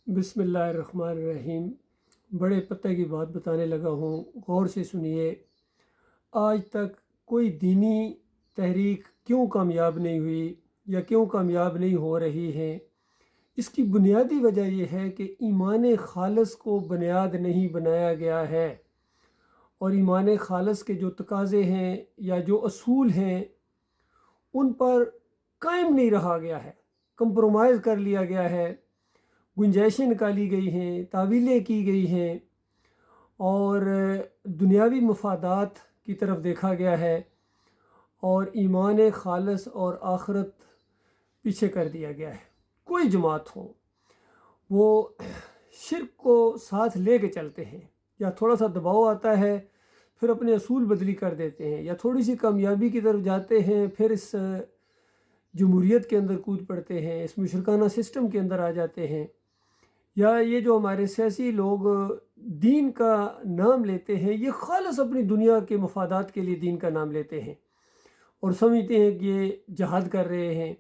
بسم اللہ الرحمن الرحیم۔ بڑے پتے کی بات بتانے لگا ہوں، غور سے سنیے۔ آج تک کوئی دینی تحریک کیوں کامیاب نہیں ہوئی یا کیوں کامیاب نہیں ہو رہی ہے؟ اس کی بنیادی وجہ یہ ہے کہ ایمان خالص کو بنیاد نہیں بنایا گیا ہے، اور ایمان خالص کے جو تقاضے ہیں یا جو اصول ہیں ان پر قائم نہیں رہا گیا ہے، کمپرومائز کر لیا گیا ہے، گنجائشیں نکالی گئی ہیں، تعویلیں کی گئی ہیں، اور دنیاوی مفادات کی طرف دیکھا گیا ہے، اور ایمان خالص اور آخرت پیچھے کر دیا گیا ہے۔ کوئی جماعت ہو، وہ شرک کو ساتھ لے کے چلتے ہیں، یا تھوڑا سا دباؤ آتا ہے پھر اپنے اصول بدلی کر دیتے ہیں، یا تھوڑی سی کامیابی کی طرف جاتے ہیں پھر اس جمہوریت کے اندر کود پڑتے ہیں، اس مشرکانہ سسٹم کے اندر آ جاتے ہیں، یا یہ جو ہمارے سیاسی لوگ دین کا نام لیتے ہیں، یہ خالص اپنی دنیا کے مفادات کے لیے دین کا نام لیتے ہیں اور سمجھتے ہیں کہ یہ جہاد کر رہے ہیں۔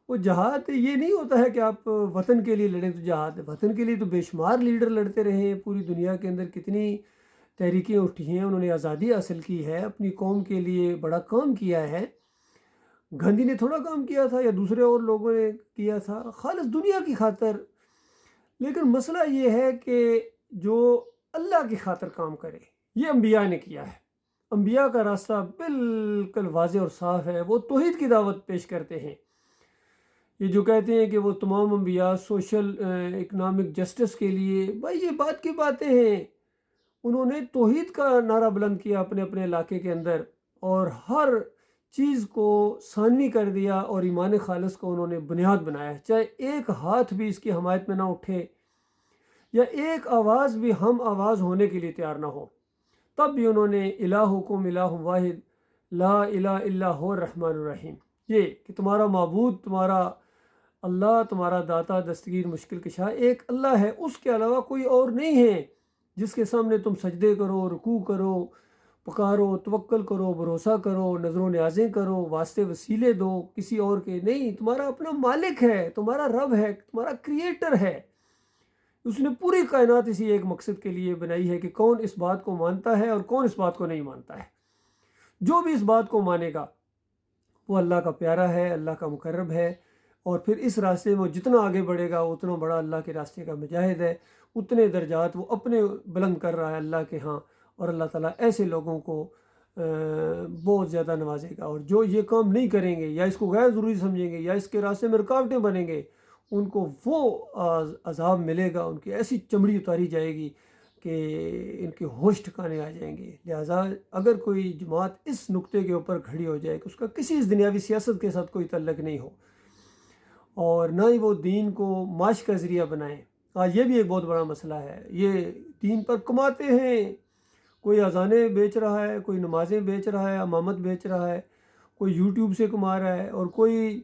وہ جہاد یہ نہیں ہوتا ہے کہ آپ وطن کے لیے لڑیں تو جہاد ہے۔ وطن کے لیے تو بے شمار لیڈر لڑتے رہے ہیں، پوری دنیا کے اندر کتنی تحریکیں اٹھی ہیں، انہوں نے آزادی حاصل کی ہے، اپنی قوم کے لیے بڑا کام کیا ہے۔ گاندھی نے تھوڑا کام کیا تھا یا دوسرے اور لوگوں نے کیا تھا خالص دنیا کی خاطر؟ لیکن مسئلہ یہ ہے کہ جو اللہ کی خاطر کام کرے، یہ انبیاء نے کیا ہے۔ انبیاء کا راستہ بالکل واضح اور صاف ہے، وہ توحید کی دعوت پیش کرتے ہیں۔ یہ جو کہتے ہیں کہ وہ تمام انبیاء سوشل اکنامک جسٹس کے لیے، بھائی یہ بات کی باتیں ہیں۔ انہوں نے توحید کا نعرہ بلند کیا اپنے اپنے علاقے کے اندر، اور ہر چیز کو ثانوی کر دیا، اور ایمان خالص کو انہوں نے بنیاد بنایا، چاہے ایک ہاتھ بھی اس کی حمایت میں نہ اٹھے یا ایک آواز بھی ہم آواز ہونے کے لیے تیار نہ ہو، تب بھی انہوں نے الہکم الہ واحد لا الہ الا هو الرحمن الرحیم، یہ کہ تمہارا معبود، تمہارا اللہ، تمہارا داتا دستگیر مشکل کشا ایک اللہ ہے، اس کے علاوہ کوئی اور نہیں ہے جس کے سامنے تم سجدے کرو، رکوع کرو، پکارو، توکل کرو، بھروسہ کرو، نظر و نیازیں کرو، واسطے وسیلے دو کسی اور کے نہیں۔ تمہارا اپنا مالک ہے، تمہارا رب ہے، تمہارا کریٹر ہے۔ اس نے پوری کائنات اسی ایک مقصد کے لیے بنائی ہے کہ کون اس بات کو مانتا ہے اور کون اس بات کو نہیں مانتا ہے۔ جو بھی اس بات کو مانے گا وہ اللہ کا پیارا ہے، اللہ کا مقرب ہے، اور پھر اس راستے میں جتنا آگے بڑھے گا اتنا بڑا اللہ کے راستے کا مجاہد ہے، اتنے درجات وہ اپنے بلند کر رہا ہے اللہ کے ہاں، اور اللہ تعالیٰ ایسے لوگوں کو بہت زیادہ نوازے گا۔ اور جو یہ کام نہیں کریں گے یا اس کو غیر ضروری سمجھیں گے یا اس کے راستے میں رکاوٹیں بنیں گے، ان کو وہ عذاب ملے گا، ان کی ایسی چمڑی اتاری جائے گی کہ ان کے ہوش ٹھکانے آ جائیں گے۔ لہٰذا اگر کوئی جماعت اس نقطے کے اوپر کھڑی ہو جائے کہ اس کا کسی اس دنیاوی سیاست کے ساتھ کوئی تعلق نہیں ہو، اور نہ ہی وہ دین کو معاش کا ذریعہ بنائیں، آج یہ بھی ایک بہت بڑا مسئلہ ہے۔ یہ دین پر کماتے ہیں، کوئی اذانیں بیچ رہا ہے، کوئی نمازیں بیچ رہا ہے، امامت بیچ رہا ہے، کوئی یوٹیوب سے کما رہا ہے، اور کوئی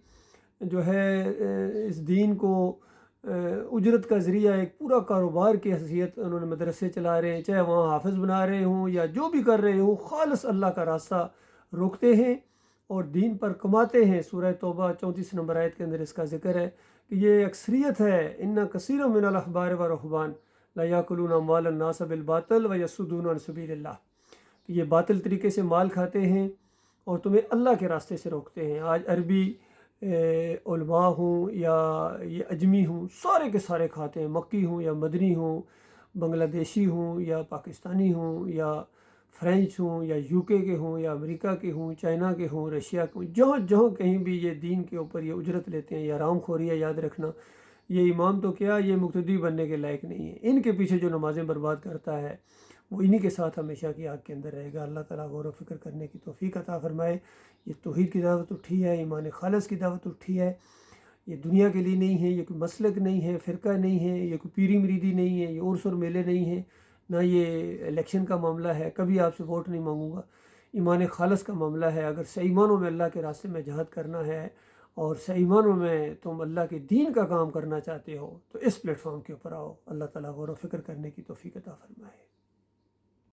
جو ہے اس دین کو اجرت کا ذریعہ ایک پورا کاروبار کی حیثیت انہوں نے مدرسے چلا رہے ہیں، چاہے وہاں حافظ بنا رہے ہوں یا جو بھی کر رہے ہوں، خالص اللہ کا راستہ روکتے ہیں اور دین پر کماتے ہیں۔ سورہ توبہ 34 نمبر آیت کے اندر اس کا ذکر ہے کہ یہ اکثریت ہے، ان کثیر من الاحبار والرہبان لا یاکلون اموال الناس بالباطل ویصدون عن سبیل اللہ، کہ یہ باطل طریقے سے مال کھاتے ہیں اور تمہیں اللہ کے راستے سے روکتے ہیں۔ آج عربی علماء ہوں یا یہ اجمی ہوں، سارے کے سارے کھاتے ہیں، مکی ہوں یا مدنی ہوں، بنگلہ دیشی ہوں یا پاکستانی ہوں یا فرینچ ہوں یا یو کے ہوں یا امریکہ کے ہوں، چائنا کے ہوں، رشیا کے ہوں، جہاں جہاں کہیں بھی یہ دین کے اوپر یہ اجرت لیتے ہیں، یہ حرام خوری ہے۔ یاد رکھنا، یہ امام تو کیا، یہ مقتدی بننے کے لائق نہیں ہے۔ ان کے پیچھے جو نمازیں برباد کرتا ہے وہ انہی کے ساتھ ہمیشہ کی آگ کے اندر رہے گا۔ اللہ تعالیٰ غور و فکر کرنے کی توفیق عطا فرمائے۔ یہ توحید کی دعوت اٹھی ہے، ایمان خالص کی دعوت اٹھی ہے، یہ دنیا کے لیے نہیں ہے، یہ کوئی مسلک نہیں ہے، فرقہ نہیں ہے، یہ کوئی پیری مریدی نہیں ہے، یہ عرس اور میلے نہیں ہیں، نہ یہ الیکشن کا معاملہ ہے، کبھی آپ سے ووٹ نہیں مانگوں گا۔ ایمان خالص کا معاملہ ہے۔ اگر صحیح معنوں میں اللہ کے راستے میں جہاد کرنا ہے اور صحیح معنوں میں تم اللہ کے دین کا کام کرنا چاہتے ہو تو اس پلیٹ فارم کے اوپر آؤ۔ اللہ تعالیٰ غور و فکر کرنے کی توفیق عطا فرمائے۔